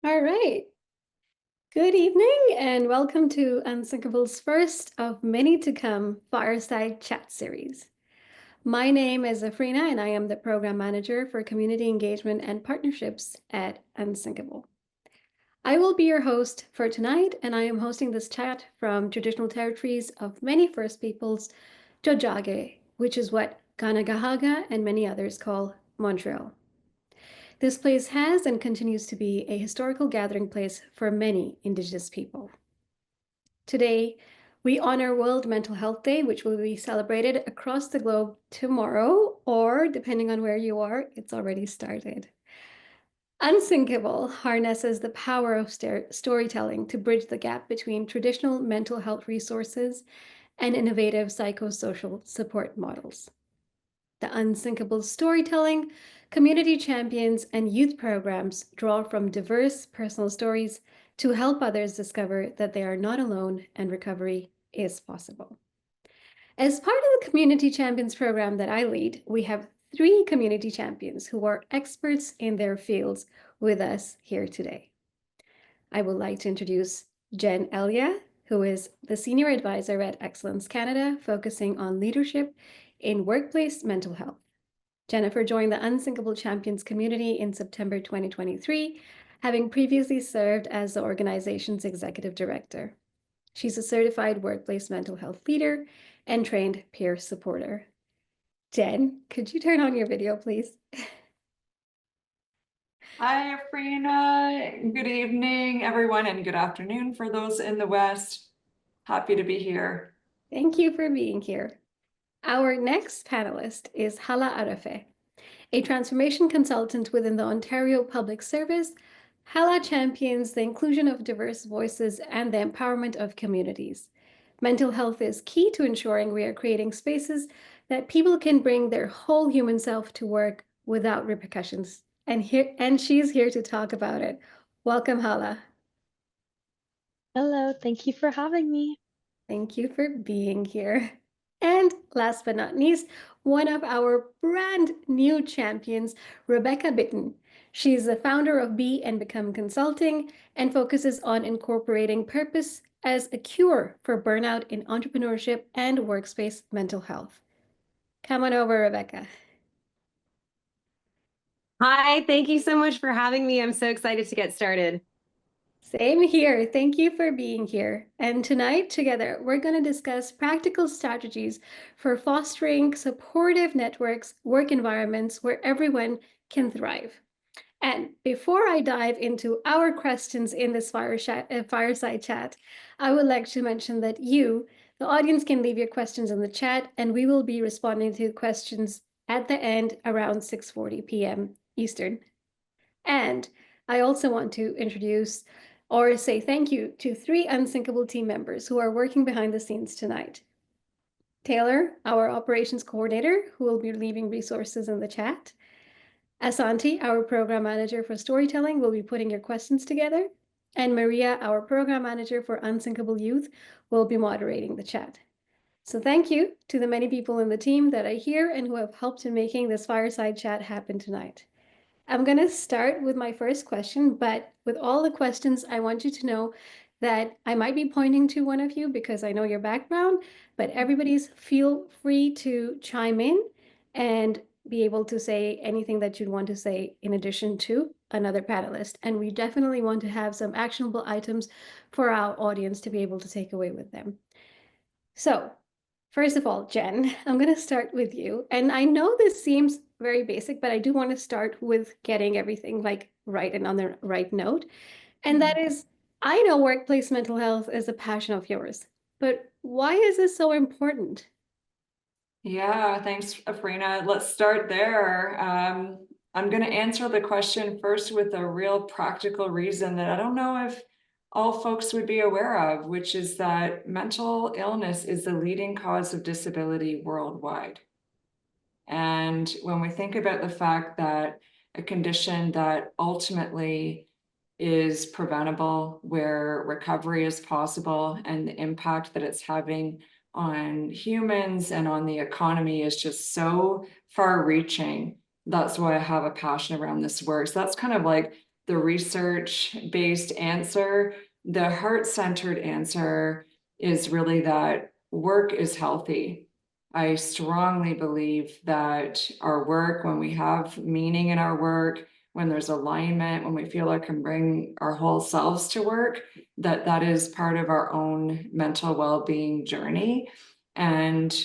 All right. Good evening and welcome to Unsinkable's first of many to come Fireside Chat series. My name is Afreina and I am the Program Manager for Community Engagement and Partnerships at Unsinkable. I will be your host for tonight and I am hosting this chat from traditional territories of many First Peoples, Jojage, which is what Kanagahaga and many others call Montreal. This place has and continues to be a historical gathering place for many Indigenous people. Today, we honor World Mental Health Day, which will be celebrated across the globe tomorrow, or depending on where you are, it's already started. Unsinkable harnesses the power of storytelling to bridge the gap between traditional mental health resources and innovative psychosocial support models. The Unsinkable storytelling, community champions, and youth programs draw from diverse personal stories to help others discover that they are not alone and recovery is possible. As part of the Community Champions program that I lead, we have 3 community champions who are experts in their fields with us here today. I would like to introduce Jen Elia, who is the Senior Advisor at Excellence Canada, focusing on leadership in workplace mental health. Jennifer joined the Unsinkable Champions community in September 2023, having previously served as the organization's executive director. She's a certified workplace mental health leader and trained peer supporter. Jen, could you turn on your video, please? Hi, Afreina. Good evening, everyone, and good afternoon for those in the West. Happy to be here. Thank you for being here. Our next panelist is Hala Arafeh, a transformation consultant within the Ontario Public Service. Hala champions the inclusion of diverse voices and the empowerment of communities. Mental health is key to ensuring we are creating spaces that people can bring their whole human self to work without repercussions. And she's here to talk about it. Welcome, Hala. Hello, thank you for having me. Thank you for being here. And last but not least, one of our brand new champions, Rebecca Bitton. She's the founder of Be and Become Consulting and focuses on incorporating purpose as a cure for burnout in entrepreneurship and workspace mental health. Come on over, Rebecca. Hi, thank you so much for having me. I'm so excited to get started. Same here. Thank you for being here. And tonight, together, we're going to discuss practical strategies for fostering supportive networks, work environments where everyone can thrive. And before I dive into our questions in this fireside chat, I would like to mention that you, the audience, can leave your questions in the chat, and we will be responding to questions at the end around 6:40 p.m. Eastern. And I also want to introduce or say thank you to 3 Unsinkable team members who are working behind the scenes tonight. Taylor, our operations coordinator, who will be leaving resources in the chat. Asanti, our program manager for storytelling, will be putting your questions together. And Maria, our program manager for Unsinkable Youth, will be moderating the chat. So thank you to the many people in the team that are here and who have helped in making this fireside chat happen tonight. I'm going to start with my first question, but with all the questions, I want you to know that I might be pointing to one of you because I know your background, but everybody's feel free to chime in and be able to say anything that you'd want to say in addition to another panelist. And we definitely want to have some actionable items for our audience to be able to take away with them. So first of all, Jen, I'm going to start with you. And I know this seems very basic, but I do want to start with getting everything like right and on the right note. And that is, I know workplace mental health is a passion of yours, but why is this so important? Yeah, thanks, Afreina. Let's start there. I'm going to answer the question first with a real practical reason that I don't know if all folks would be aware of, which is that mental illness is the leading cause of disability worldwide. And when we think about the fact that a condition that ultimately is preventable, where recovery is possible, and the impact that it's having on humans and on the economy is just so far reaching. That's why I have a passion around this work. So that's kind of like the research-based answer. The heart-centered answer is really that work is healthy. I strongly believe that our work, when we have meaning in our work, when there's alignment, when we feel like we can bring our whole selves to work, that is part of our own mental well-being journey. And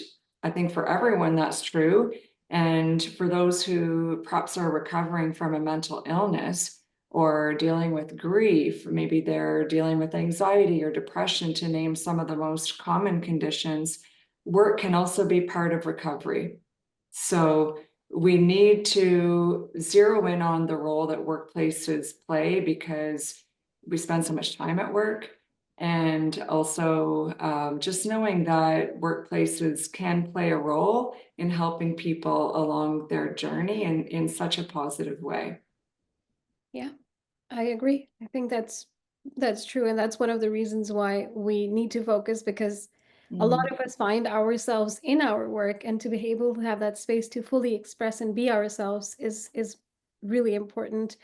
I think for everyone that's true. And for those who perhaps are recovering from a mental illness or dealing with grief, maybe they're dealing with anxiety or depression, to name some of the most common conditions, work can also be part of recovery. So we need to zero in on the role that workplaces play, because we spend so much time at work. And also just knowing that workplaces can play a role in helping people along their journey in such a positive way. Yeah, I agree. I think that's true, and that's one of the reasons why we need to focus, because a lot of us find ourselves in our work, and to be able to have that space to fully express and be ourselves is really important.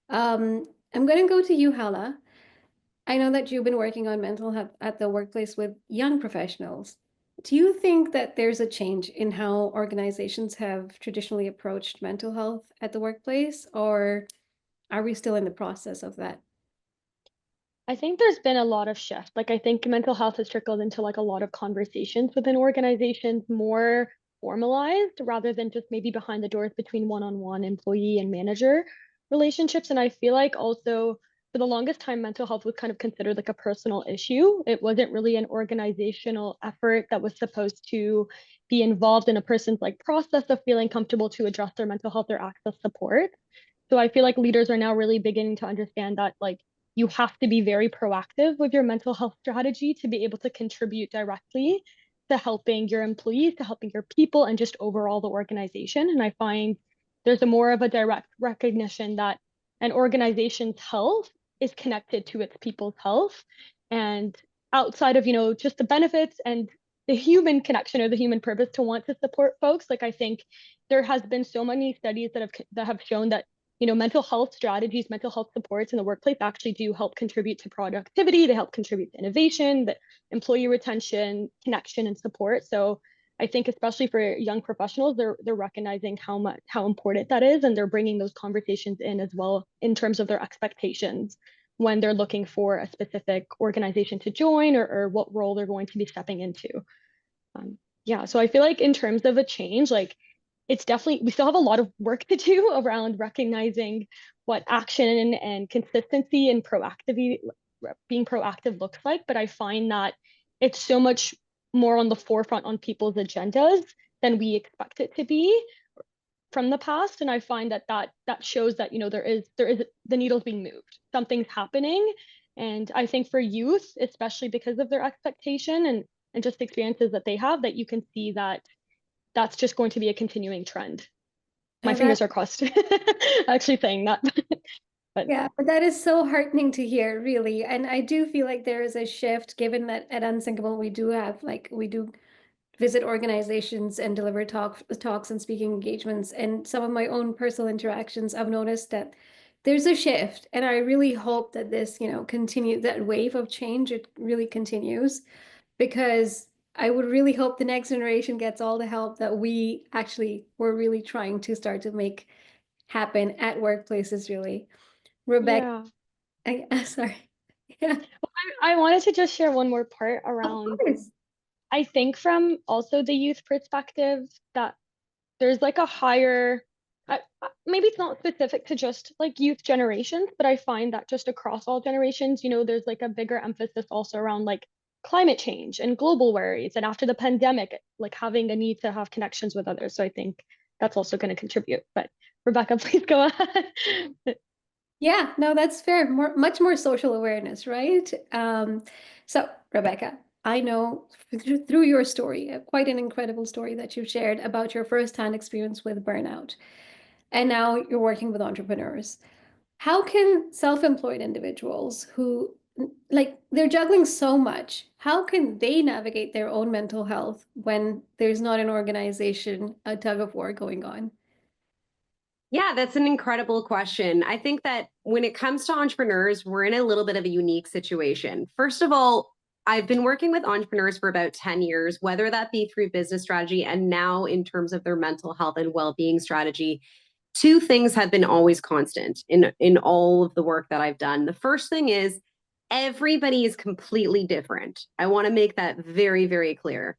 I'm going to go to you, Hala. I know that you've been working on mental health at the workplace with young professionals. Do you think that there's a change in how organizations have traditionally approached mental health at the workplace, or are we still in the process of that? I think there's been a lot of shift. Like I think mental health has trickled into like a lot of conversations within organizations, more formalized rather than just maybe behind the doors between one-on-one employee and manager relationships. And I feel like also for the longest time, mental health was kind of considered like a personal issue. It wasn't really an organizational effort that was supposed to be involved in a person's like process of feeling comfortable to address their mental health or access support. So I feel like leaders are now really beginning to understand that like you have to be very proactive with your mental health strategy to be able to contribute directly to helping your employees, to helping your people, and just overall the organization. And I find there's a more of a direct recognition that an organization's health is connected to its people's health. And outside of, just the benefits and the human connection or the human purpose to want to support folks, like I think there has been so many studies that have shown that mental health strategies, mental health supports in the workplace actually do help contribute to productivity. They help contribute to innovation, the employee retention, connection, and support. So I think especially for young professionals, they're recognizing how important that is, and they're bringing those conversations in as well in terms of their expectations when they're looking for a specific organization to join, or what role they're going to be stepping into. Yeah, so I feel like in terms of a change, like it's definitely, we still have a lot of work to do around recognizing what action and consistency and being proactive looks like. But I find that it's so much more on the forefront on people's agendas than we expect it to be from the past. And I find that shows that, there is the needle's being moved, something's happening. And I think for youth, especially because of their expectation and just experiences that they have, that you can see that that's just going to be a continuing trend. My fingers are crossed actually saying that. But yeah, but that is so heartening to hear, really. And I do feel like there is a shift, given that at Unsinkable we do visit organizations and deliver talks and speaking engagements. And some of my own personal interactions, I've noticed that there's a shift. And I really hope that this, that wave of change, it really continues, because I would really hope the next generation gets all the help that we actually were really trying to start to make happen at workplaces, really. Rebecca, yeah, sorry. Yeah, I wanted to just share one more part of around, course. I think from also the youth perspective, that there's like a higher, maybe it's not specific to just like youth generations, but I find that just across all generations, there's like a bigger emphasis also around like climate change and global worries. And after the pandemic, like having a need to have connections with others. So I think that's also going to contribute. But Rebecca, please go ahead. Yeah, no, that's fair. Much more social awareness, right? So Rebecca, I know through your story, quite an incredible story that you've shared about your firsthand experience with burnout. And now you're working with entrepreneurs. How can self-employed individuals who they're juggling so much, how can they navigate their own mental health when there's not an organization, a tug of war going on? Yeah, that's an incredible question. I think that when it comes to entrepreneurs, we're in a little bit of a unique situation. First of all, I've been working with entrepreneurs for about 10 years, whether that be through business strategy and now in terms of their mental health and well-being strategy. Two things have been always constant in all of the work that I've done. The first thing is everybody is completely different. I want to make that very, very clear.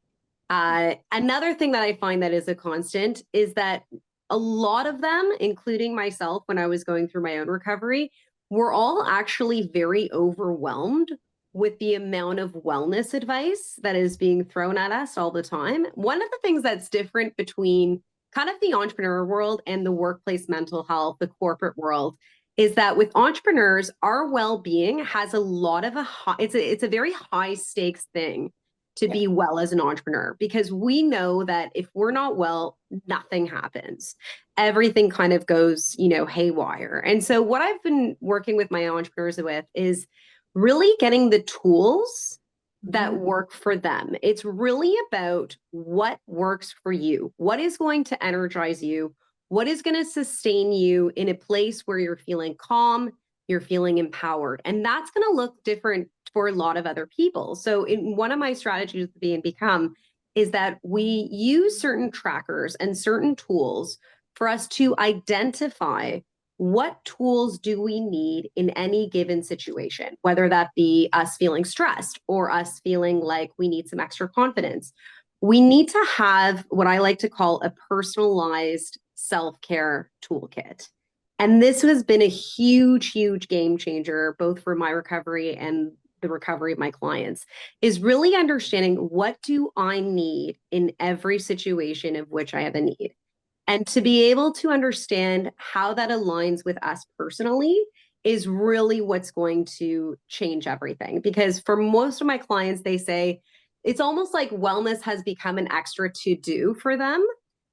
Another thing that I find that is a constant is that a lot of them, including myself when I was going through my own recovery, were all actually very overwhelmed with the amount of wellness advice that is being thrown at us all the time. One of the things that's different between kind of the entrepreneur world and the workplace mental health, the corporate world, is that with entrepreneurs, our well-being has a lot of it's a very high stakes thing to be well as an entrepreneur, because we know that if we're not well, nothing happens. Everything kind of goes, haywire. And so what I've been working with my entrepreneurs with is really getting the tools that work for them. It's really about what works for you, what is going to energize you, what is going to sustain you in a place where you're feeling calm, you're feeling empowered. And that's going to look different for a lot of other people. So in one of my strategies with Be and Become is that we use certain trackers and certain tools for us to identify what tools do we need in any given situation, whether that be us feeling stressed or us feeling like we need some extra confidence. We need to have what I like to call a personalized self-care toolkit. And this has been a huge, huge game changer, both for my recovery and the recovery of my clients, is really understanding what do I need in every situation of which I have a need. And to be able to understand how that aligns with us personally is really what's going to change everything. Because for most of my clients, they say it's almost like wellness has become an extra to do for them.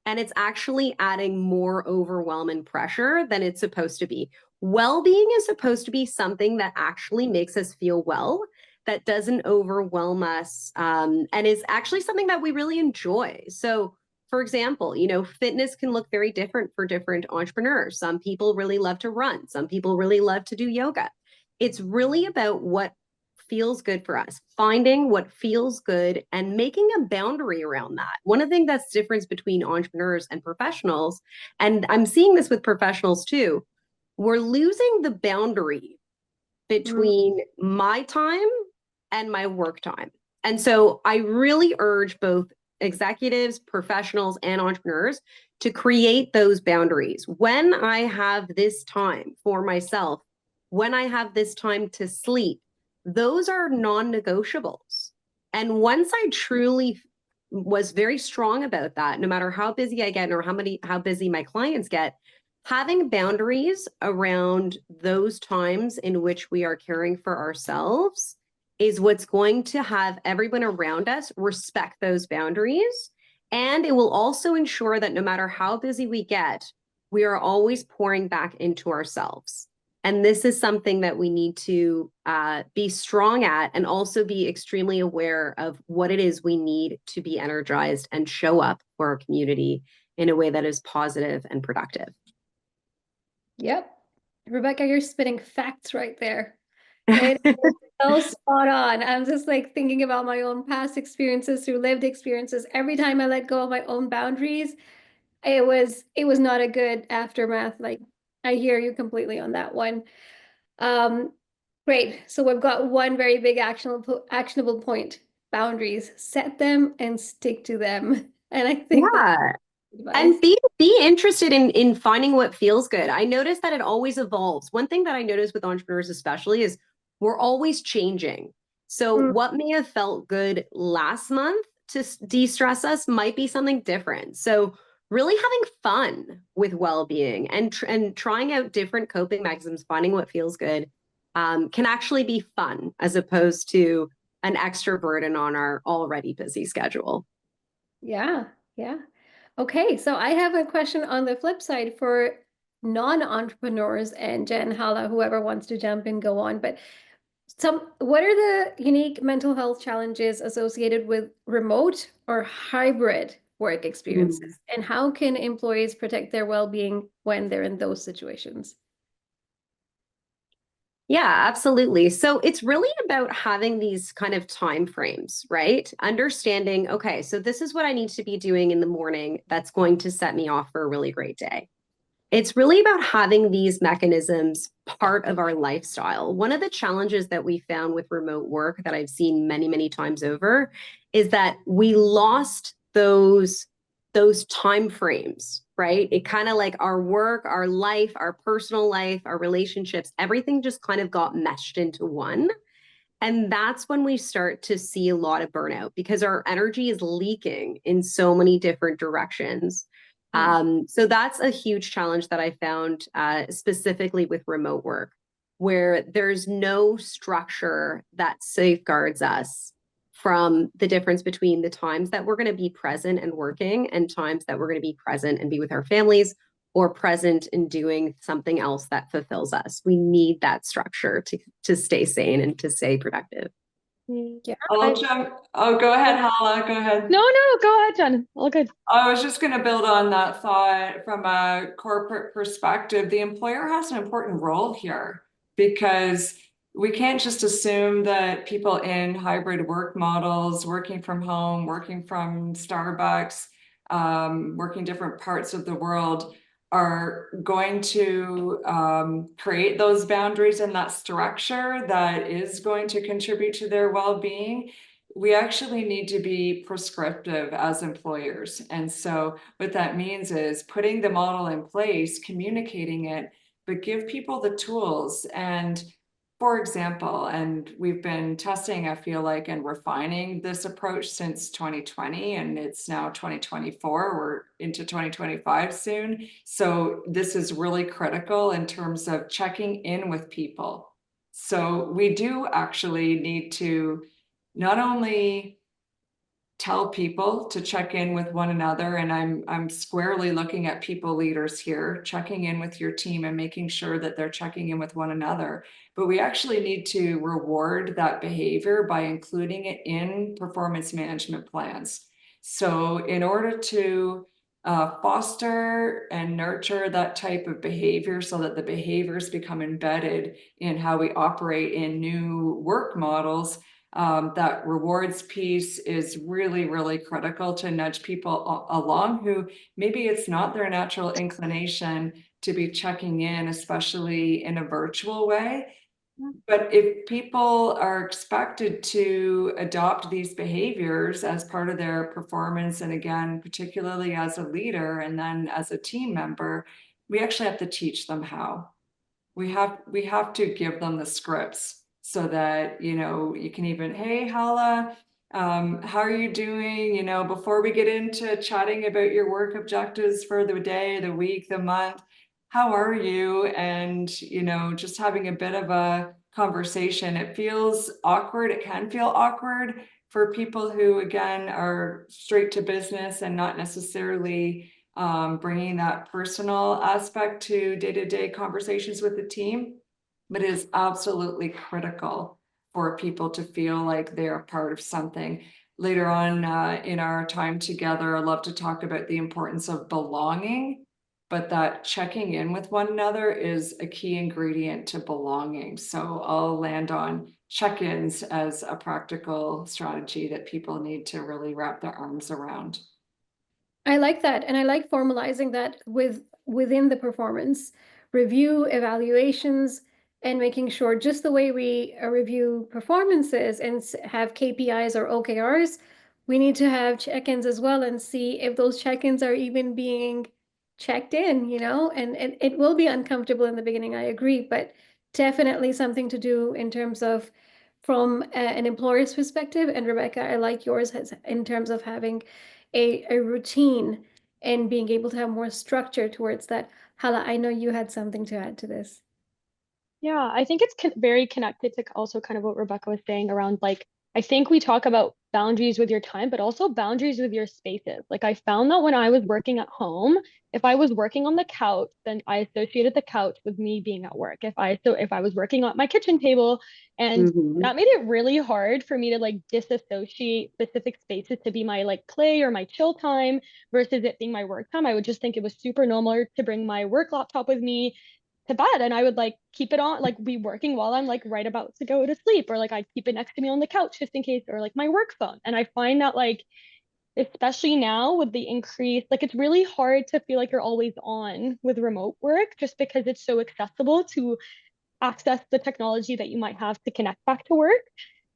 And it's actually adding more overwhelm and pressure than it's supposed to be. Well-being is supposed to be something that actually makes us feel well, that doesn't overwhelm us, and is actually something that we really enjoy. So for example, fitness can look very different for different entrepreneurs. Some people really love to run. Some people really love to do yoga. It's really about what feels good for us, finding what feels good and making a boundary around that. One of the things that's the difference between entrepreneurs and professionals, and I'm seeing this with professionals too, we're losing the boundary between my time and my work time. And so I really urge both executives, professionals, and entrepreneurs to create those boundaries. When I have this time for myself, when I have this time to sleep, those are non-negotiables. And once I truly was very strong about that, no matter how busy I get or how busy my clients get, having boundaries around those times in which we are caring for ourselves is what's going to have everyone around us respect those boundaries. And it will also ensure that no matter how busy we get, we are always pouring back into ourselves. And this is something that we need to be strong at, and also be extremely aware of what it is we need to be energized and show up for our community in a way that is positive and productive. Yep. Rebecca, you're spitting facts right there. It is so spot on. I'm just like thinking about my own past experiences through lived experiences. Every time I let go of my own boundaries, it was not a good aftermath. Like, I hear you completely on that one. Great. So we've got one very big actionable point. Boundaries. Set them and stick to them. And I think that's advice. And be interested in finding what feels good. I notice that it always evolves. One thing that I notice with entrepreneurs especially is we're always changing. So what may have felt good last month to de-stress us might be something different. So really having fun with well-being and trying out different coping mechanisms, finding what feels good, can actually be fun as opposed to an extra burden on our already busy schedule. Yeah, yeah. Okay, so I have a question on the flip side for non-entrepreneurs, and Jen, Hala, whoever wants to jump in, go on. But what are the unique mental health challenges associated with remote or hybrid work experiences? And how can employees protect their well-being when they're in those situations? Yeah, absolutely. So it's really about having these kind of time frames, right? Understanding, okay, so this is what I need to be doing in the morning that's going to set me off for a really great day. It's really about having these mechanisms part of our lifestyle. One of the challenges that we found with remote work that I've seen many, many times over is that we lost those time frames, right? It kind of like our work, our life, our personal life, our relationships, everything just kind of got meshed into one. And that's when we start to see a lot of burnout because our energy is leaking in so many different directions. So that's a huge challenge that I found specifically with remote work, where there's no structure that safeguards us from the difference between the times that we're going to be present and working and times that we're going to be present and be with our families or present in doing something else that fulfills us. We need that structure to stay sane and to stay productive. Yeah. I'll jump. Oh, go ahead, Hala. Go ahead. No, go ahead, Jen. All good. I was just going to build on that thought from a corporate perspective. The employer has an important role here because we can't just assume that people in hybrid work models, working from home, working from Starbucks, working different parts of the world, are going to create those boundaries and that structure that is going to contribute to their well-being. We actually need to be prescriptive as employers. And so what that means is putting the model in place, communicating it, but give people the tools. And for example, and we've been testing, I feel like, and refining this approach since 2020, and it's now 2024. We're into 2025 soon. So this is really critical in terms of checking in with people. So we do actually need to not only tell people to check in with one another, and I'm squarely looking at people leaders here, checking in with your team and making sure that they're checking in with one another. But we actually need to reward that behavior by including it in performance management plans. So in order to foster and nurture that type of behavior so that the behaviors become embedded in how we operate in new work models, that rewards piece is really, really critical to nudge people along who maybe it's not their natural inclination to be checking in, especially in a virtual way. But if people are expected to adopt these behaviors as part of their performance, and again, particularly as a leader and then as a team member, we actually have to teach them how. We have to give them the scripts so that, you can even, hey, Hala, how are you doing? Before we get into chatting about your work objectives for the day, the week, the month, how are you? And, just having a bit of a conversation. It feels awkward. It can feel awkward for people who, again, are straight to business and not necessarily bringing that personal aspect to day-to-day conversations with the team, but it is absolutely critical for people to feel like they're a part of something. Later on in our time together, I love to talk about the importance of belonging, but that checking in with one another is a key ingredient to belonging. So I'll land on check-ins as a practical strategy that people need to really wrap their arms around. I like that. And I like formalizing that within the performance review, evaluations, and making sure just the way we review performances and have KPIs or OKRs, we need to have check-ins as well and see if those check-ins are even being checked in, and it will be uncomfortable in the beginning, I agree, but definitely something to do in terms of from an employer's perspective. And Rebecca, I like yours in terms of having a routine and being able to have more structure towards that. Hala, I know you had something to add to this. Yeah, I think it's very connected to also kind of what Rebecca was saying around like I think we talk about boundaries with your time, but also boundaries with your spaces. Like I found that when I was working at home, if I was working on the couch, then I associated the couch with me being at work. If I was working at my kitchen table, and Mhm. that made it really hard for me to like disassociate specific spaces to be my like play or my chill time versus it being my work time. I would just think it was super normal to bring my work laptop with me to bed, and I would like keep it on, like be working while I'm like right about to go to sleep, or like I'd keep it next to me on the couch just in case, or like my work phone. And I find that like especially now with the increase, like it's really hard to feel like you're always on with remote work just because it's so accessible to access the technology that you might have to connect back to work,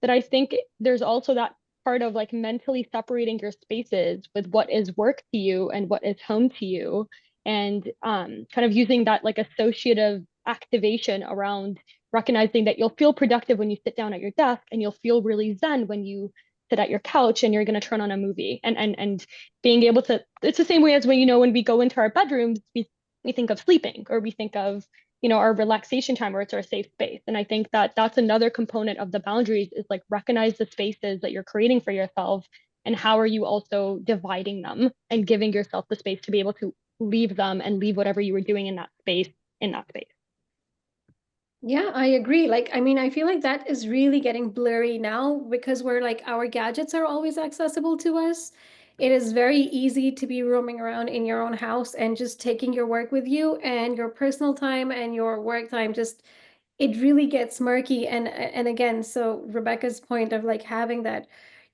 that I think there's also that part of like mentally separating your spaces with what is work to you and what is home to you, and kind of using that like associative activation around recognizing that you'll feel productive when you sit down at your desk, and you'll feel really zen when you sit at your couch and you're going to turn on a movie, and being able to, it's the same way as when, when we go into our bedrooms, we think of sleeping, or we think of our relaxation time, where it's our safe space. And I think that that's another component of the boundaries, is like recognize the spaces that you're creating for yourself, and how are you also dividing them and giving yourself the space to be able to leave them and leave whatever you were doing in that space in that space. Yeah, I agree. Like, I mean, I feel like that is really getting blurry now because we're like, our gadgets are always accessible to us. It is very easy to be roaming around in your own house and just taking your work with you, and your personal time and your work time just, it really gets murky. And again, so Rebecca's point of like having that,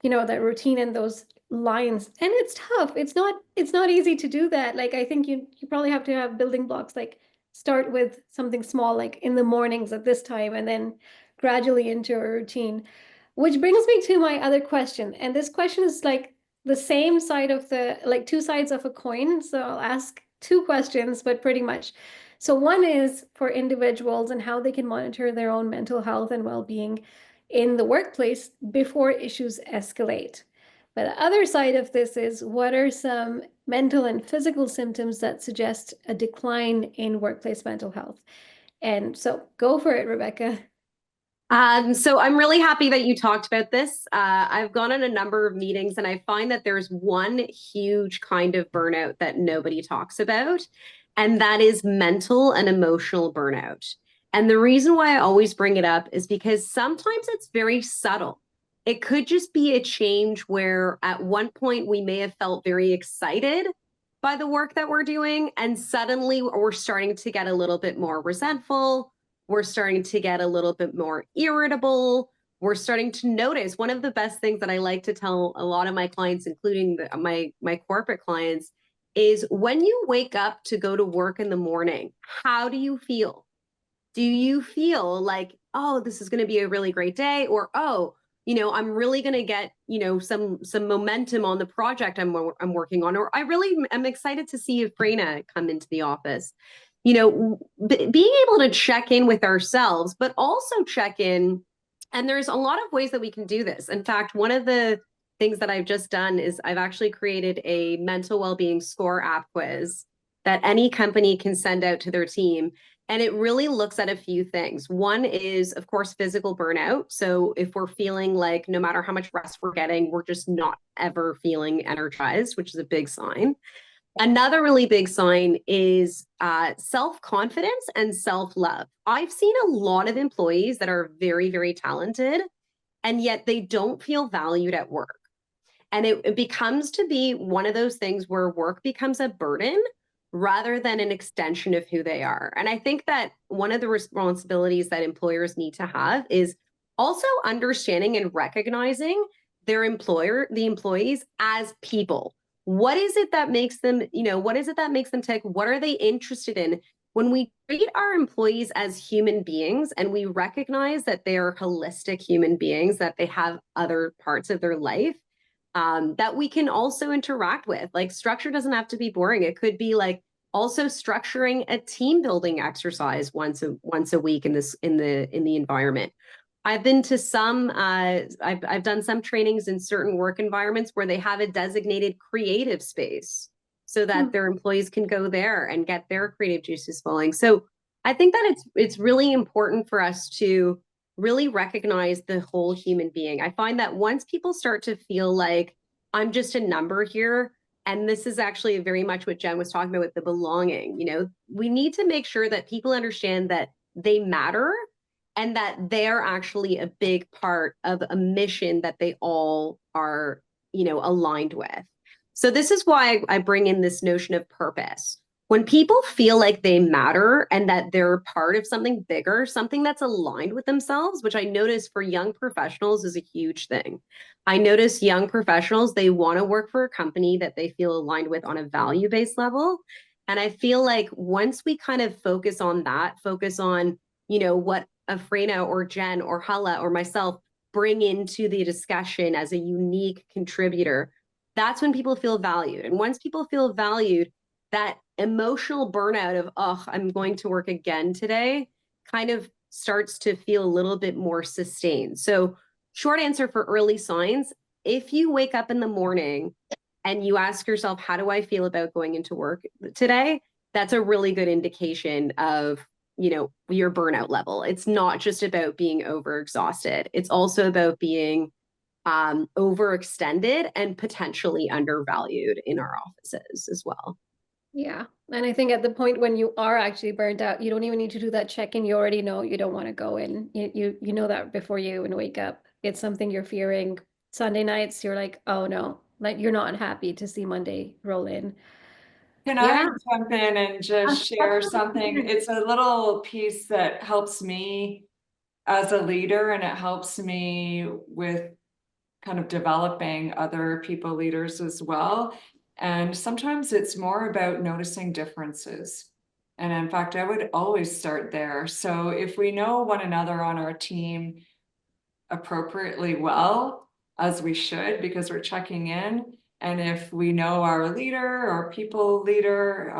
that routine and those lines, and it's tough. It's not easy to do that. Like, I think you probably have to have building blocks, like start with something small, like in the mornings at this time, and then gradually into a routine. Which brings me to my other question. And this question is like the same side of the, like two sides of a coin. So I'll ask two questions, but pretty much. So one is for individuals and how they can monitor their own mental health and well-being in the workplace before issues escalate. But the other side of this is, what are some mental and physical symptoms that suggest a decline in workplace mental health? And so go for it, Rebecca. So I'm really happy that you talked about this. I've gone on a number of meetings, and I find that there's one huge kind of burnout that nobody talks about, and that is mental and emotional burnout. And the reason why I always bring it up is because sometimes it's very subtle. It could just be a change where at one point we may have felt very excited by the work that we're doing, and suddenly we're starting to get a little bit more resentful. We're starting to get a little bit more irritable. We're starting to notice, one of the best things that I like to tell a lot of my clients, including my corporate clients, is when you wake up to go to work in the morning, how do you feel? Do you feel like, oh, this is going to be a really great day? Or, oh, I'm really going to get, some momentum on the project I'm working on. Or I really am excited to see Afreina come into the office. Being able to check in with ourselves, but also check in. And there's a lot of ways that we can do this. In fact, one of the things that I've just done is I've actually created a mental well-being score app quiz that any company can send out to their team. And it really looks at a few things. One is, of course, physical burnout. So if we're feeling like no matter how much rest we're getting, we're just not ever feeling energized, which is a big sign. Another really big sign is self-confidence and self-love. I've seen a lot of employees that are very, very talented, and yet they don't feel valued at work. And it becomes to be one of those things where work becomes a burden rather than an extension of who they are. And I think that one of the responsibilities that employers need to have is also understanding and recognizing the employees as people. What is it that makes them, what is it that makes them tick? What are they interested in? When we treat our employees as human beings and we recognize that they are holistic human beings, that they have other parts of their life, that we can also interact with. Like, structure doesn't have to be boring. It could be like also structuring a team building exercise once a week in the environment. I've been to some I've done some trainings in certain work environments where they have a designated creative space so that their employees can go there and get their creative juices flowing. So I think that it's really important for us to really recognize the whole human being. I find that once people start to feel like I'm just a number here, and this is actually very much what Jen was talking about with the belonging, we need to make sure that people understand that they matter and that they're actually a big part of a mission that they all are, aligned with. So this is why I bring in this notion of purpose. When people feel like they matter and that they're part of something bigger, something that's aligned with themselves, which I notice for young professionals is a huge thing. I notice young professionals, they want to work for a company that they feel aligned with on a value-based level. And I feel like once we kind of focus on that, focus on, what Afreina or Jen or Hala or myself bring into the discussion as a unique contributor, that's when people feel valued. And once people feel valued, that emotional burnout of, oh, I'm going to work again today kind of starts to feel a little bit more sustained. So, short answer for early signs, if you wake up in the morning and you ask yourself, how do I feel about going into work today? That's a really good indication of, your burnout level. It's not just about being overexhausted. It's also about being overextended and potentially undervalued in our offices as well. Yeah. And I think at the point when you are actually burnt out, you don't even need to do that check-in. You already know you don't want to go in. You know that before you even wake up. It's something you're fearing. Sunday nights, you're like, oh no, like you're not happy to see Monday roll in. Can I Yeah. jump in and just share something? It's a little piece that helps me as a leader, and it helps me with kind of developing other people leaders as well. And sometimes it's more about noticing differences. And in fact, I would always start there. So if we know one another on our team appropriately well, as we should, because we're checking in. And if we know our leader, our people leader,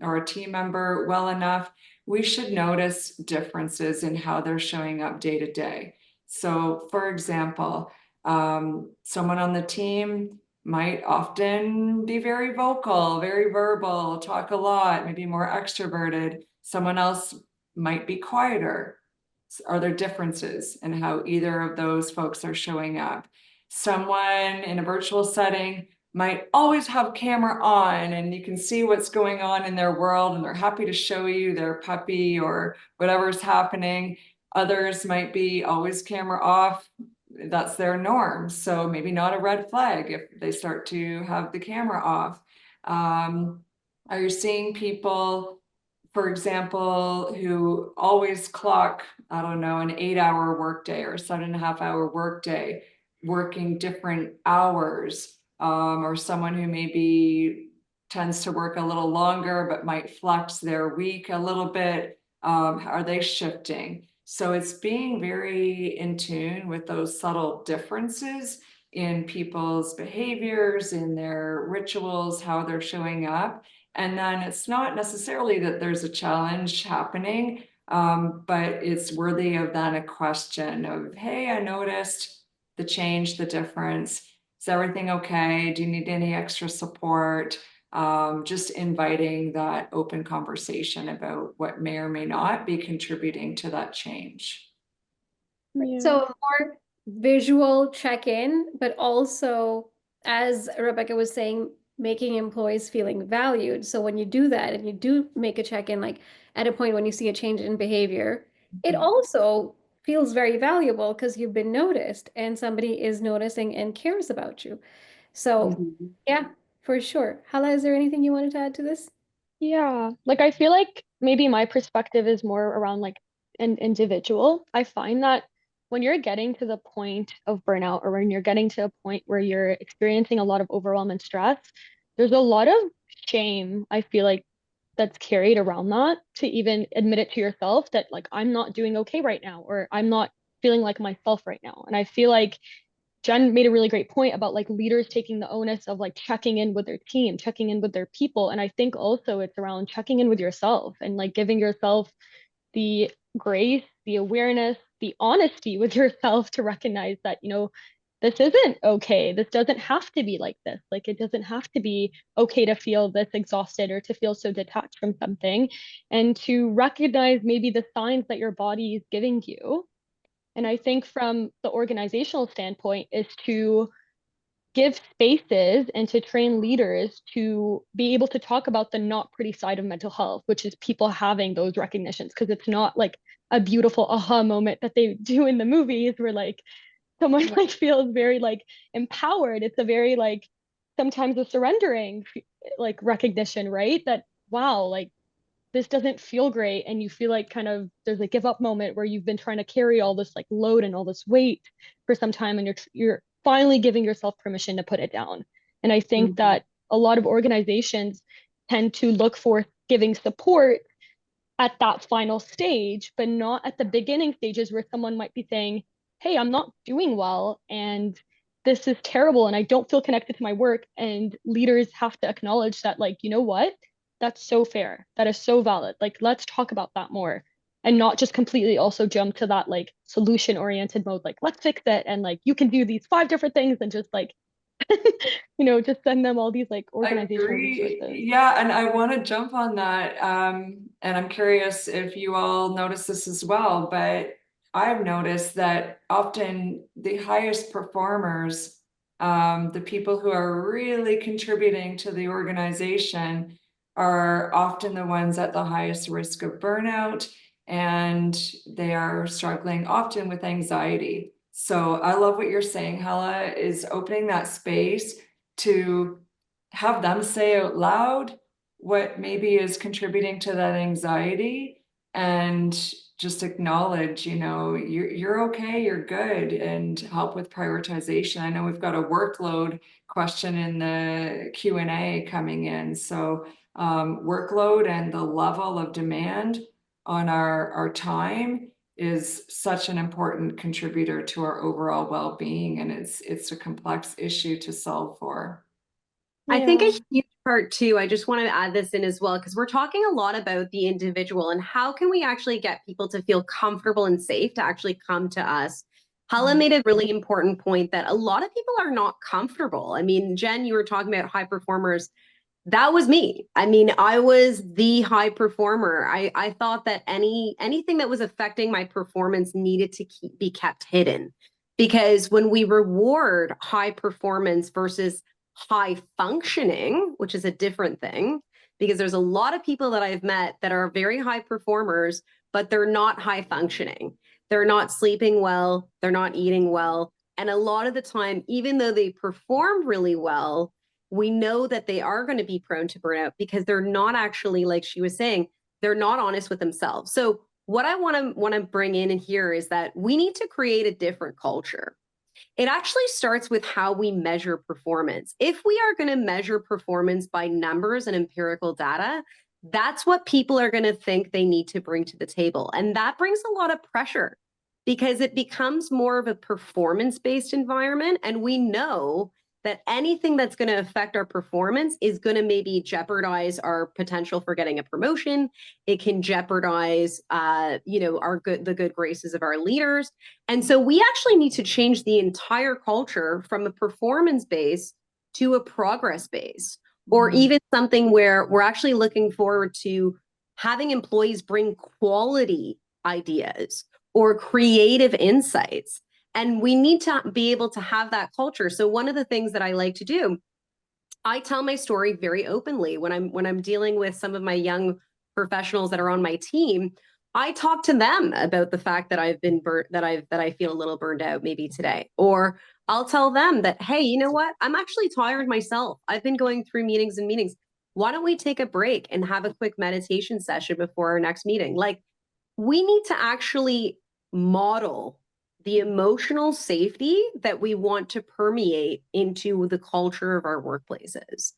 or a team member well enough, we should notice differences in how they're showing up day to day. So, for example, someone on the team might often be very vocal, very verbal, talk a lot, maybe more extroverted. Someone else might be quieter. Are there differences in how either of those folks are showing up? Someone in a virtual setting might always have camera on and you can see what's going on in their world and they're happy to show you their puppy or whatever's happening. Others might be always camera off. That's their norm. So maybe not a red flag if they start to have the camera off. Are you seeing people, for example, who always clock, I don't know, an 8-hour workday or 7.5-hour workday, working different hours, or someone who maybe tends to work a little longer but might flex their week a little bit? Are they shifting? So it's being very in tune with those subtle differences in people's behaviors, in their rituals, how they're showing up. And then it's not necessarily that there's a challenge happening, but it's worthy of then a question of, hey, I noticed the change, the difference. Is everything okay? Do you need any extra support? Just inviting that open conversation about what may or may not be contributing to that change. Yeah. So a more visual check-in, but also, as Rebecca was saying, making employees feeling valued. So when you do that and you do make a check-in, like at a point when you see a change in behavior, it also feels very valuable because you've been noticed and somebody is noticing and cares about you. So yeah, for sure. Hala, is there anything you wanted to add to this? Yeah, like I feel like maybe my perspective is more around like an individual. I find that when you're getting to the point of burnout or when you're getting to a point where you're experiencing a lot of overwhelm and stress, there's a lot of shame, I feel like, that's carried around that to even admit it to yourself that like I'm not doing okay right now or I'm not feeling like myself right now. And I feel like Jen made a really great point about like leaders taking the onus of like checking in with their team, checking in with their people. And I think also it's around checking in with yourself and like giving yourself the grace, the awareness, the honesty with yourself to recognize that, this isn't okay. This doesn't have to be like this. Like it doesn't have to be okay to feel this exhausted or to feel so detached from something and to recognize maybe the signs that your body is giving you And I think from the organizational standpoint is to give spaces and to train leaders to be able to talk about the not pretty side of mental health, which is people having those recognitions, because it's not like a beautiful aha moment that they do in the movies where like someone like feels very like empowered. It's a very like sometimes a surrendering like recognition, right? That wow, like this doesn't feel great, and you feel like kind of there's a give up moment where you've been trying to carry all this like load and all this weight for some time, and you're finally giving yourself permission to put it down. And I think Mhm. that a lot of organizations tend to look for giving support at that final stage, but not at the beginning stages where someone might be saying, hey, I'm not doing well and this is terrible and I don't feel connected to my work. And leaders have to acknowledge that, like, you know what? That's so fair. That is so valid. Like, let's talk about that more. And not just completely also jump to that like solution oriented mode, like, let's fix it. And like, you can do these 5 different things and just like, just send them all these like I organizational agree. resources. Yeah, and I want to jump on that. And I'm curious if you all notice this as well, but I've noticed that often the highest performers, the people who are really contributing to the organization, are often the ones at the highest risk of burnout, and they are struggling often with anxiety. So I love what you're saying, Hala, is opening that space to have them say out loud what maybe is contributing to that anxiety, and just acknowledge, you're okay, you're good, and help with prioritization. I know we've got a workload question in the Q&A coming in. So workload and the level of demand on our time is such an important contributor to our overall well-being, and it's a complex issue to solve for. I think Yeah. a huge part too, I just want to add this in as well, because we're talking a lot about the individual and how can we actually get people to feel comfortable and safe to actually come to us. Hala made a really important point that a lot of people are not comfortable. I mean, Jen, you were talking about high performers. That was me. I mean, I was the high performer. I thought that anything that was affecting my performance needed to be kept hidden, because when we reward high performance versus high functioning, which is a different thing, because there's a lot of people that I've met that are very high performers, but they're not high functioning. They're not sleeping well, they're not eating well. And a lot of the time, even though they perform really well, we know that they are going to be prone to burnout because they're not actually, like she was saying, they're not honest with themselves. So what I want to bring in here is that we need to create a different culture. It actually starts with how we measure performance. If we are going to measure performance by numbers and empirical data, that's what people are going to think they need to bring to the table. And that brings a lot of pressure because it becomes more of a performance-based environment. And we know that anything that's going to affect our performance is going to maybe jeopardize our potential for getting a promotion. It can jeopardize, the good graces of our leaders. And so we actually need to change the entire culture from a performance base to a progress base, or even something where we're actually looking forward to having employees bring quality ideas or creative insights. And we need to be able to have that culture. So one of the things that I like to do, I tell my story very openly when I'm dealing with some of my young professionals that are on my team. I talk to them about the fact that I've been burnt, that I feel a little burned out maybe today, or I'll tell them that, hey, you know what? I'm actually tired myself. I've been going through meetings and meetings. Why don't we take a break and have a quick meditation session before our next meeting? Like, we need to actually model the emotional safety that we want to permeate into the culture of our workplaces.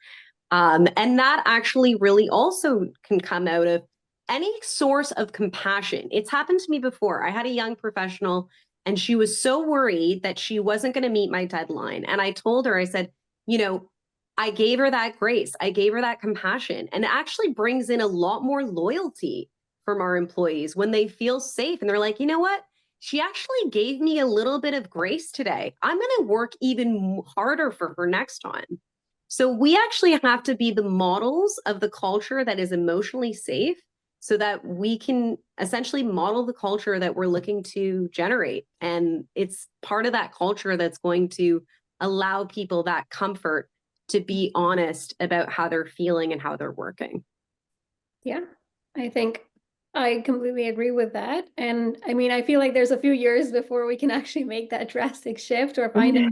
And that actually really also can come out of any source of compassion. It's happened to me before. I had a young professional and she was so worried that she wasn't going to meet my deadline. And I told her, I said, I gave her that grace. I gave her that compassion. And it actually brings in a lot more loyalty from our employees when they feel safe. And they're like, you know what? She actually gave me a little bit of grace today. I'm going to work even harder for her next time. So we actually have to be the models of the culture that is emotionally safe so that we can essentially model the culture that we're looking to generate. And it's part of that culture that's going to allow people that comfort to be honest about how they're feeling and how they're working. Yeah, I think I completely agree with that. And I mean, I feel like there's a few years before we can actually make that drastic shift or find a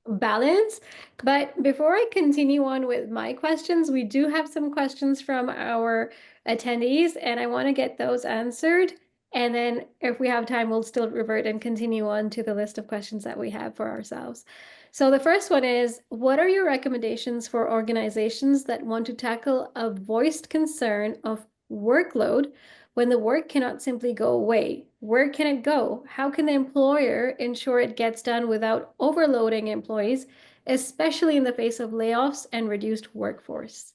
balance. But before I continue on with my questions, we do have some questions from our attendees, and I want to get those answered. And then if we have time, we'll still revert and continue on to the list of questions that we have for ourselves. So the first one is, what are your recommendations for organizations that want to tackle a voiced concern of workload when the work cannot simply go away? Where can it go? How can the employer ensure it gets done without overloading employees, especially in the face of layoffs and reduced workforce?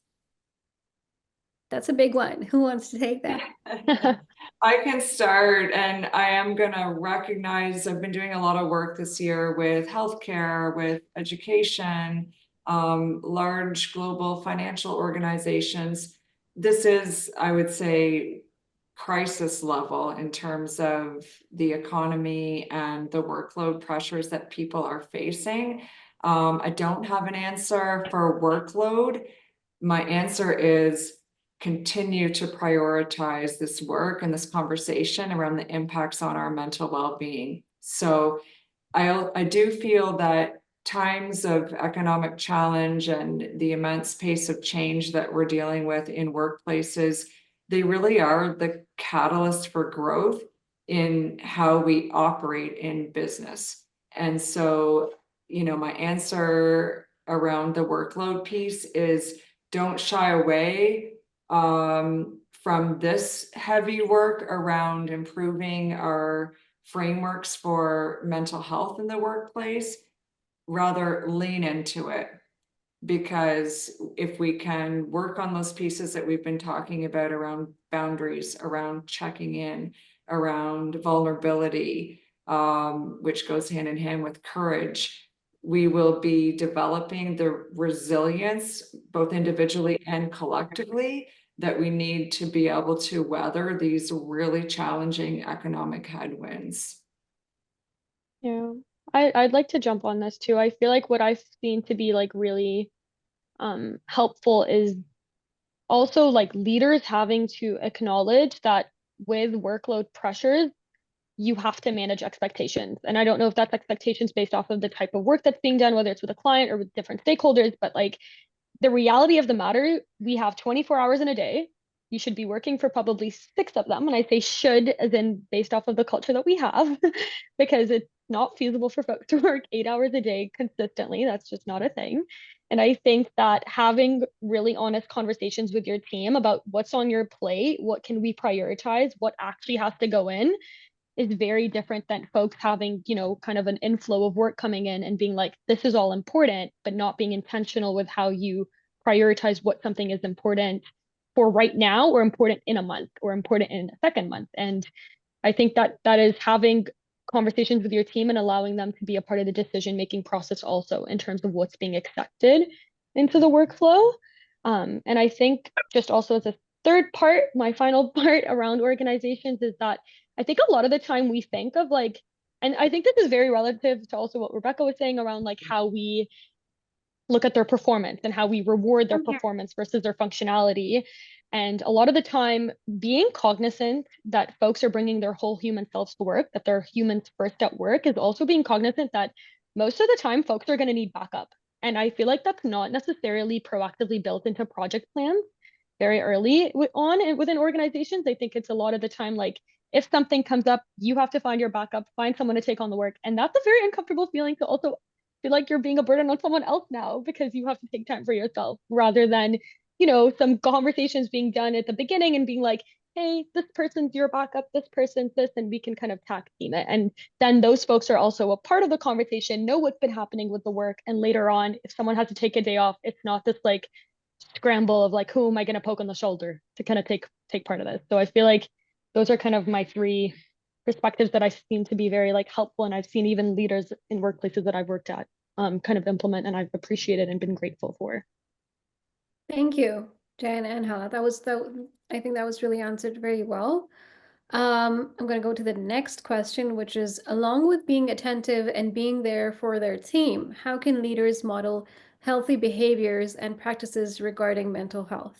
That's a big one. Who wants to take that? I can start, and I am going to recognize I've been doing a lot of work this year with healthcare, with education, large global financial organizations. This is, I would say, crisis level in terms of the economy and the workload pressures that people are facing. I don't have an answer for workload. My answer is continue to prioritize this work and this conversation around the impacts on our mental well-being. So I do feel that times of economic challenge and the immense pace of change that we're dealing with in workplaces, they really are the catalyst for growth in how we operate in business. And so, my answer around the workload piece is don't shy away from this heavy work around improving our frameworks for mental health in the workplace. Rather lean into it, because if we can work on those pieces that we've been talking about around boundaries, around checking in, around vulnerability, which goes hand in hand with courage, we will be developing the resilience, both individually and collectively, that we need to be able to weather these really challenging economic headwinds. Yeah, I'd like to jump on this too. I feel like what I've seen to be like really helpful is also like leaders having to acknowledge that with workload pressures, you have to manage expectations. And I don't know if that's expectations based off of the type of work that's being done, whether it's with a client or with different stakeholders, but like the reality of the matter, we have 24 hours in a day. You should be working for probably 6 of them. And I say should as in based off of the culture that we have, because it's not feasible for folks to work 8 hours a day consistently. That's just not a thing. And I think that having really honest conversations with your team about what's on your plate, what can we prioritize, what actually has to go in, is very different than folks having, kind of an inflow of work coming in and being like, this is all important, but not being intentional with how you prioritize what something is important for right now or important in a month or important in a second month. And I think that is having conversations with your team and allowing them to be a part of the decision-making process also in terms of what's being accepted into the workflow. And I think just also as a third part, my final part around organizations is that I think a lot of the time we think of like, and I think this is very relative to also what Rebecca was saying around like how we look at their performance and how we reward their performance versus their functionality. And a lot of the time, being cognizant that folks are bringing their whole human selves to work, that they're humans first at work, is also being cognizant that most of the time folks are going to need backup. And I feel like that's not necessarily proactively built into project plans very early on within organizations. I think it's a lot of the time like if something comes up, you have to find your backup, find someone to take on the work. And that's a very uncomfortable feeling to also feel like you're being a burden on someone else now because you have to take time for yourself rather than, some conversations being done at the beginning and being like, hey, this person's your backup, this person's this, and we can kind of tag team it. And then those folks are also a part of the conversation, know what's been happening with the work. And later on, if someone has to take a day off, it's not this like scramble of like, who am I going to poke on the shoulder to kind of take part of this. So I feel like those are kind of my 3 perspectives that I seem to be very like helpful, and I've seen even leaders in workplaces that I've worked at kind of implement, and I've appreciated and been grateful for. Thank you, Jen and Hala. That was I think that was really answered very well. I'm going to go to the next question, which is, along with being attentive and being there for their team, how can leaders model healthy behaviors and practices regarding mental health?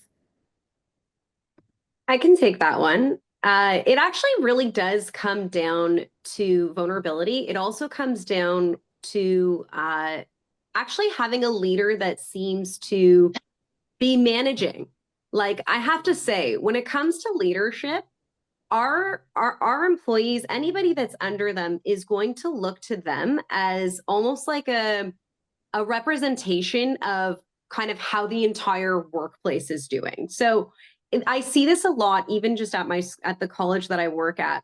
I can take that one. It actually really does come down to vulnerability. It also comes down to actually having a leader that seems to be managing. Like, I have to say, when it comes to leadership, our employees, anybody that's under them, is going to look to them as almost like a representation of kind of how the entire workplace is doing. So I see this a lot, even just at the college that I work at.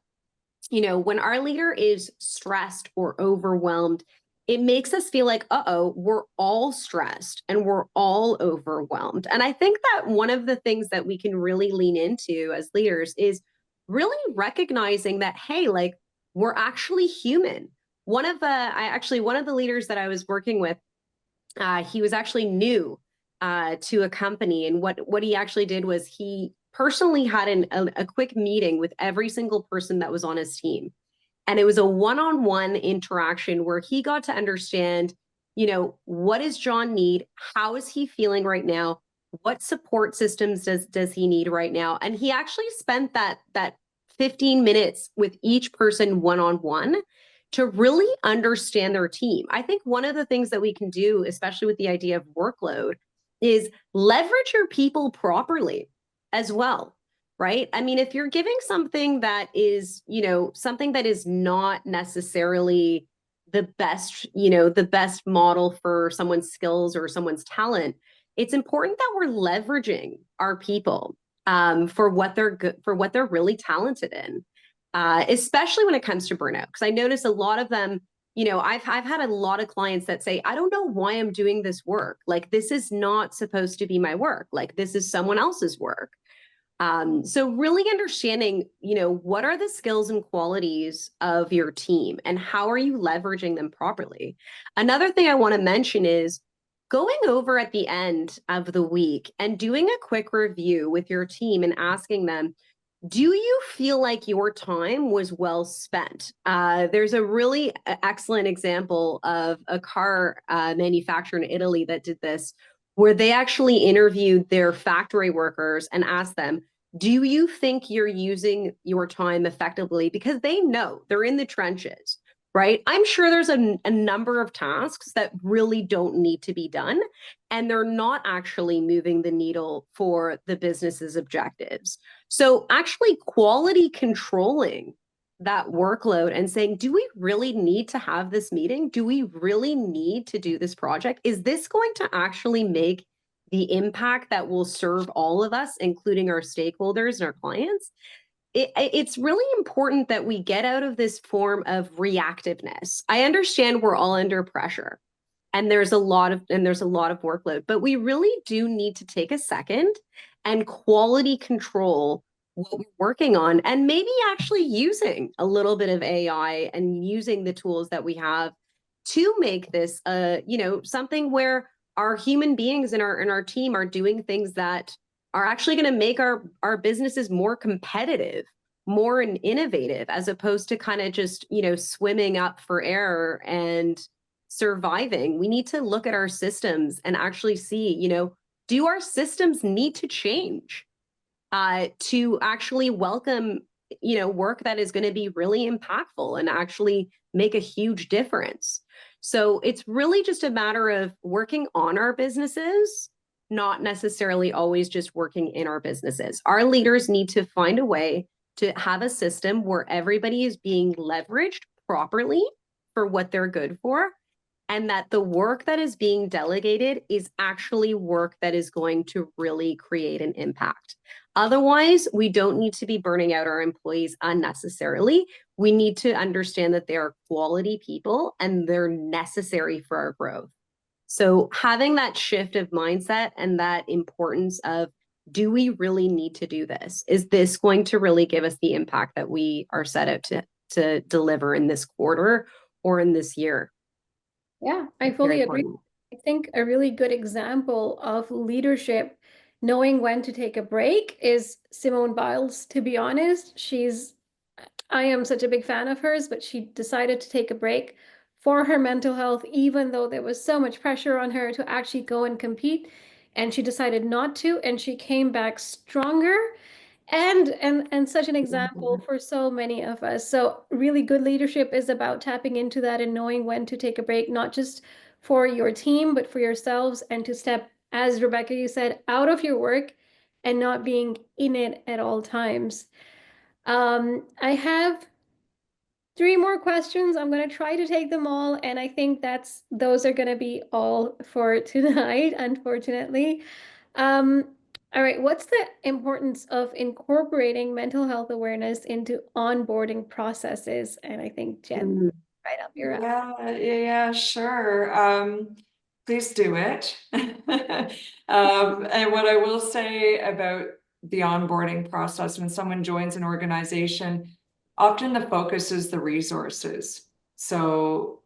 You know, when our leader is stressed or overwhelmed, it makes us feel like, uh-oh, we're all stressed and we're all overwhelmed. And I think that one of the things that we can really lean into as leaders is really recognizing that, hey, like, we're actually human. One of the leaders that I was working with, he was actually new to a company, and what he actually did was he personally had a quick meeting with every single person that was on his team, and it was a one-on-one interaction where he got to understand, you know, what does John need, how is he feeling right now, what support systems does he need right now, and he actually spent that 15 minutes with each person one-on-one to really understand their team. I think one of the things that we can do, especially with the idea of workload, is leverage your people properly as well, right? I mean, if you're giving something that is, you know, something that is not necessarily the best model for someone's skills or someone's talent, it's important that we're leveraging our people for what they're good, for what they're really talented in. Especially when it comes to burnout. Because I notice a lot of them, you know, I've had a lot of clients that say, I don't know why I'm doing this work. Like, this is not supposed to be my work. Like, this is someone else's work. So really understanding, you know, what are the skills and qualities of your team and how are you leveraging them properly? Another thing I want to mention is going over at the end of the week and doing a quick review with your team and asking them, do you feel like your time was well spent? There's a really excellent example of a car manufacturer in Italy that did this, where they actually interviewed their factory workers and asked them, do you think you're using your time effectively? Because they know they're in the trenches, right? I'm sure there's a number of tasks that really don't need to be done, and they're not actually moving the needle for the business's objectives. So actually quality controlling that workload and saying, do we really need to have this meeting? Do we really need to do this project? Is this going to actually make the impact that will serve all of us, including our stakeholders and our clients? It's really important that we get out of this form of reactiveness. I understand we're all under pressure and there's a lot of workload, but we really do need to take a second and quality control what we're working on, and maybe actually using a little bit of AI and using the tools that we have to make this you know, something where our human beings in our team are doing things that are actually going to make our businesses more competitive, more innovative, as opposed to kind of just, you know, swimming up for air and surviving. We need to look at our systems and actually see, you know, do our systems need to change to actually welcome, you know, work that is going to be really impactful and actually make a huge difference. So it's really just a matter of working on our businesses, not necessarily always just working in our businesses. Our leaders need to find a way to have a system where everybody is being leveraged properly for what they're good for, and that the work that is being delegated is actually work that is going to really create an impact. Otherwise, we don't need to be burning out our employees unnecessarily. We need to understand that they are quality people and they're necessary for our growth. So having that shift of mindset and that importance of, do we really need to do this? Is this going to really give us the impact that we are set out to deliver in this quarter or in this year? Yeah, I fully agree. I think a really good example of leadership knowing when to take a break is Simone Biles, to be honest. I am such a big fan of hers, but she decided to take a break for her mental health, even though there was so much pressure on her to actually go and compete. And she decided not to, and she came back stronger and such an example for so many of us. So really good leadership is about tapping into that and knowing when to take a break, not just for your team, but for yourselves, and to step, as Rebecca, you said, out of your work and not being in it at all times. I have three more questions. I'm going to try to take them all, and I think those are going to be all for tonight, unfortunately. Um, all right, what's the importance of incorporating mental health awareness into onboarding processes? And I think Jen, right up your alley. Yeah, sure. Please do it. And what I will say about the onboarding process, when someone joins an organization, often the focus is the resources. So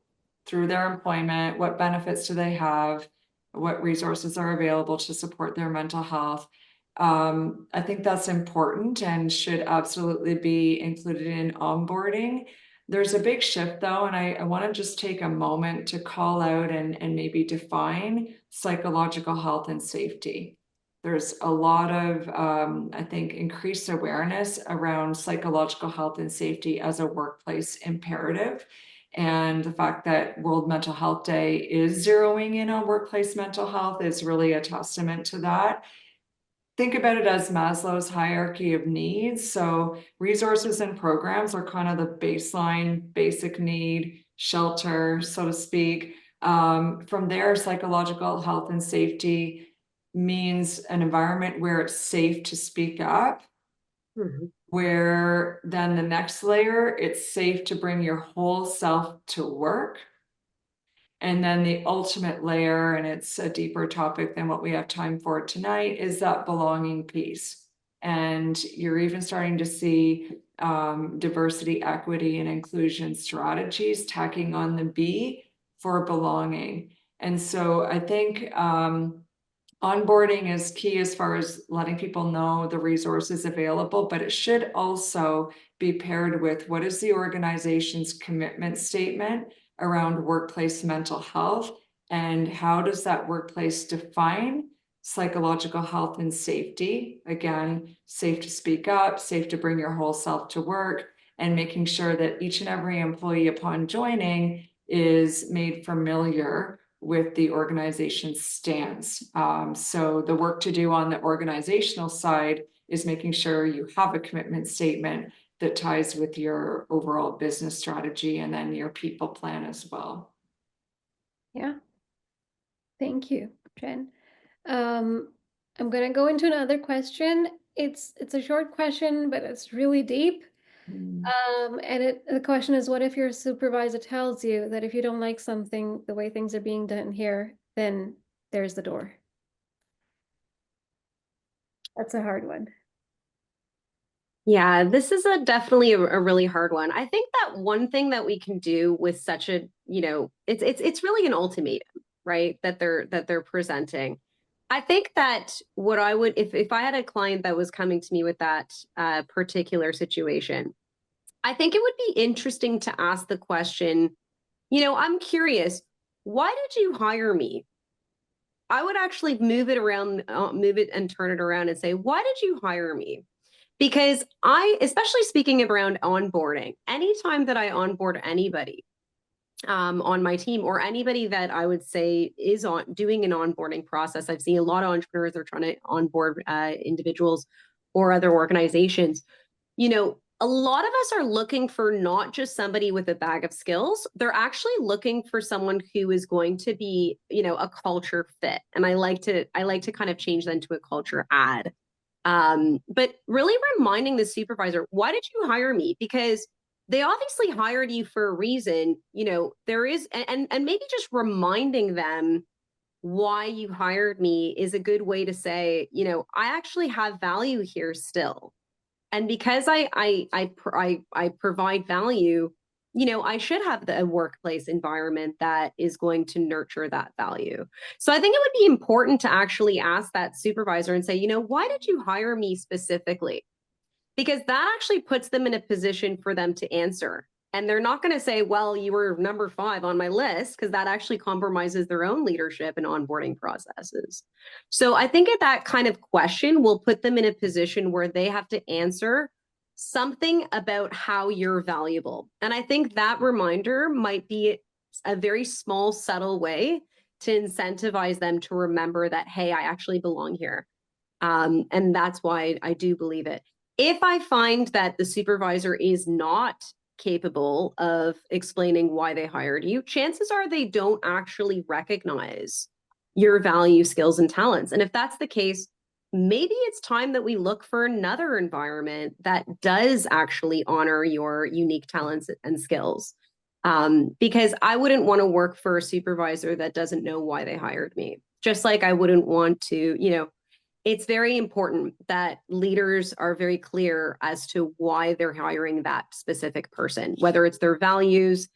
through their employment, what benefits do they have? What resources are available to support their mental health? I think that's important and should absolutely be included in onboarding. There's a big shift though, and I want to just take a moment to call out and maybe define psychological health and safety. There's a lot of, I think, increased awareness around psychological health and safety as a workplace imperative. And the fact that World Mental Health Day is zeroing in on workplace mental health is really a testament to that. Think about it as Maslow's hierarchy of needs. So resources and programs are kind of the baseline, basic need, shelter, so to speak. From there, psychological health and safety means an environment where it's safe to speak up, where then the next layer, it's safe to bring your whole self to work. And then the ultimate layer, and it's a deeper topic than what we have time for tonight, is that belonging piece. And you're even starting to see diversity, equity, and inclusion strategies tacking on the B for belonging. And so I think onboarding is key as far as letting people know the resources available, but it should also be paired with what is the organization's commitment statement around workplace mental health, and how does that workplace define psychological health and safety? Again, safe to speak up, safe to bring your whole self to work, and making sure that each and every employee upon joining is made familiar with the organization's stance. So the work to do on the organizational side is making sure you have a commitment statement that ties with your overall business strategy and then your people plan as well. Yeah. Thank you, Jen. I'm going to go into another question. It's a short question, but it's really deep. And the question is, what if your supervisor tells you that if you don't like something, the way things are being done here, then there's the door? That's a hard one. Yeah, this is definitely a really hard one. I think that one thing that we can do with such a, it's really an ultimatum, right? That they're presenting. I think that what I would, if I had a client that was coming to me with that particular situation, I think it would be interesting to ask the question, I'm curious, why did you hire me? I would actually move it around, move it and turn it around and say, why did you hire me? Because especially speaking around onboarding, anytime that I onboard anybody on my team, or anybody that I would say is doing an onboarding process, I've seen a lot of entrepreneurs are trying to onboard individuals or other organizations. A lot of us are looking for not just somebody with a bag of skills. They're actually looking for someone who is going to be, a culture fit. And I like to kind of change that into a culture add. But really reminding the supervisor, why did you hire me? Because they obviously hired you for a reason. There is, and maybe just reminding them why you hired me is a good way to say, I actually have value here still. And because I provide value, I should have a workplace environment that is going to nurture that value. So I think it would be important to actually ask that supervisor and say, why did you hire me specifically? Because that actually puts them in a position for them to answer. And they're not going to say, well, you were number 5 on my list, because that actually compromises their own leadership and onboarding processes. So I think that kind of question will put them in a position where they have to answer something about how you're valuable. And I think that reminder might be a very small, subtle way to incentivize them to remember that, hey, I actually belong here. And that's why I do believe it. If I find that the supervisor is not capable of explaining why they hired you, chances are they don't actually recognize your value, skills, and talents. And if that's the case, maybe it's time that we look for another environment that does actually honor your unique talents and skills. Because I wouldn't want to work for a supervisor that doesn't know why they hired me. Just like I wouldn't want to, it's very important that leaders are very clear as to why they're hiring that specific person, whether it's their values,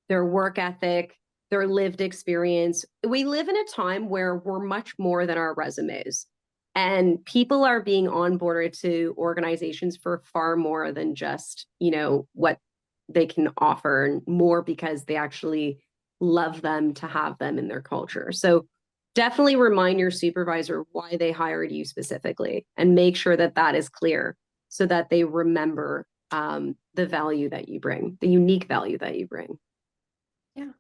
their work ethic, their lived experience. We live in a time where we're much more than our resumes. And people are being onboarded to organizations for far more than just, what they can offer, and more because they actually love them to have them in their culture. So definitely remind your supervisor why they hired you specifically, and make sure that that is clear so that they remember the value that you bring, the unique value that you bring. Yeah,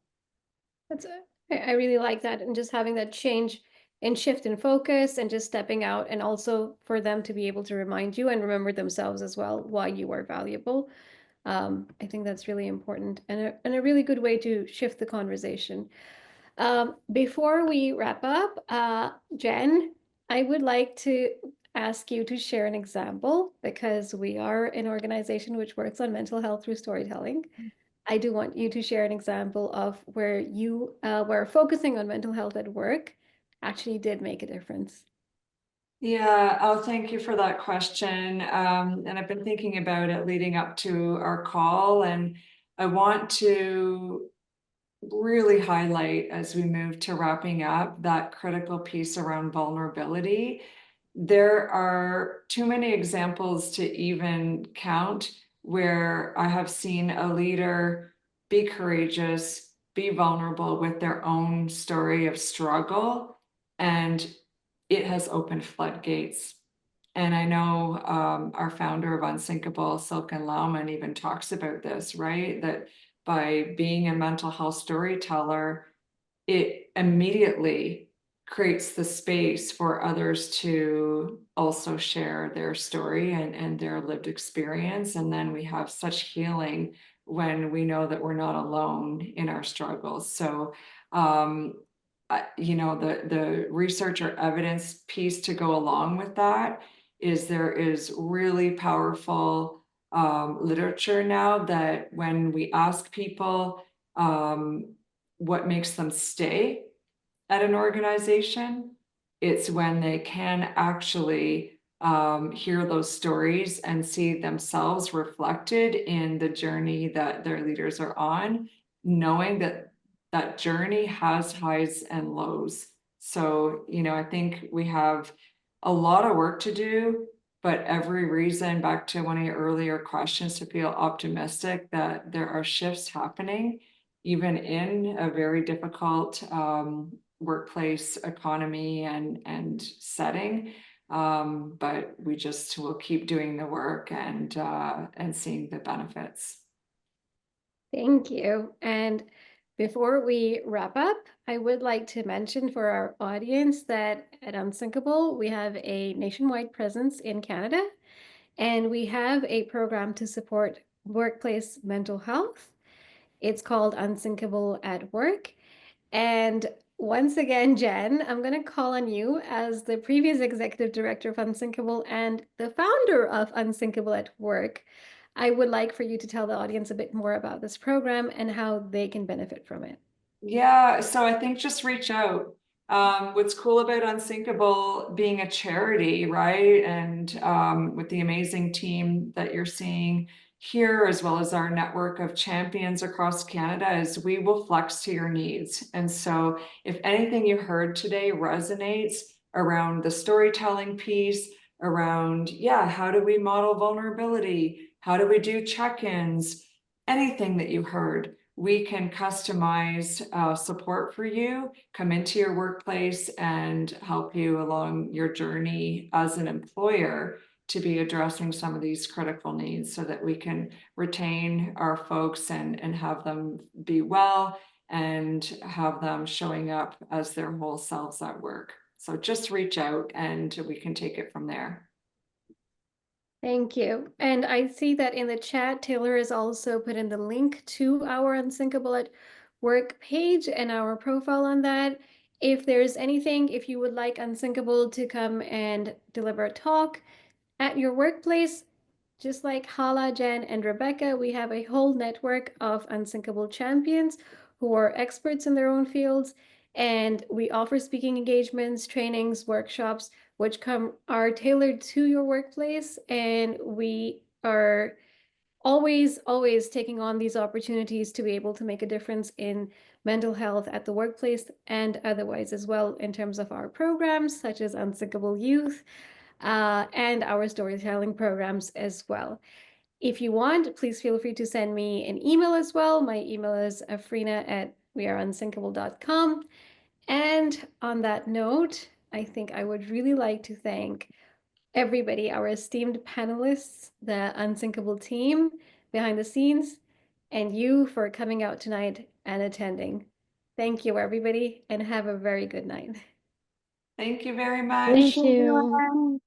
that's it. I really like that. And just having that change and shift in focus and just stepping out, and also for them to be able to remind you and remember themselves as well why you are valuable. I think that's really important, and a really good way to shift the conversation. Before we wrap up, Jen, I would like to ask you to share an example, because we are an organization which works on mental health through storytelling. I do want you to share an example of where you were focusing on mental health at work actually did make a difference. Yeah, oh, thank you for that question. And I've been thinking about it leading up to our call, and I want to really highlight, as we move to wrapping up, that critical piece around vulnerability. There are too many examples to even count where I have seen a leader be courageous, be vulnerable with their own story of struggle, and it has opened floodgates. And I know our founder of Unsinkable, Silken Lauman, even talks about this, right? That by being a mental health storyteller, it immediately creates the space for others to also share their story and their lived experience. And then we have such healing when we know that we're not alone in our struggles. So, the research or evidence piece to go along with that is there is really powerful literature now that when we ask people what makes them stay at an organization, it's when they can actually hear those stories and see themselves reflected in the journey that their leaders are on, knowing that that journey has highs and lows. So, I think we have a lot of work to do, but every reason, back to one of your earlier questions, to feel optimistic that there are shifts happening, even in a very difficult workplace economy and setting. But we just will keep doing the work and seeing the benefits. Thank you. And before we wrap up, I would like to mention for our audience that at Unsinkable, we have a nationwide presence in Canada, and we have a program to support workplace mental health. It's called Unsinkable at Work. And once again, Jen, I'm going to call on you as the previous executive director of Unsinkable and the founder of Unsinkable at Work. I would like for you to tell the audience a bit more about this program and how they can benefit from it. Yeah, so I think just reach out. What's cool about Unsinkable being a charity, right? And with the amazing team that you're seeing here, as well as our network of champions across Canada, is we will flex to your needs. And so if anything you heard today resonates around the storytelling piece, around, yeah, how do we model vulnerability? How do we do check-ins? Anything that you heard, we can customize support for you, come into your workplace and help you along your journey as an employer to be addressing some of these critical needs so that we can retain our folks and have them be well and have them showing up as their whole selves at work. So just reach out and we can take it from there. Thank you. And I see that in the chat, Taylor has also put in the link to our Unsinkable at Work page and our profile on that. If there's anything, if you would like Unsinkable to come and deliver a talk at your workplace, just like Hala, Jen, and Rebecca, we have a whole network of Unsinkable champions who are experts in their own fields. And we offer speaking engagements, trainings, workshops, which are tailored to your workplace. And we are always taking on these opportunities to be able to make a difference in mental health at the workplace and otherwise as well, in terms of our programs such as Unsinkable Youth and our storytelling programs as well. If you want, please feel free to send me an email as well. My email is afrina@weareunsinkable.com. And on that note, I think I would really like to thank everybody, our esteemed panelists, the Unsinkable team behind the scenes, and you for coming out tonight and attending. Thank you, everybody, and have a very good night. Thank you very much. Thank Thank you, you. everyone.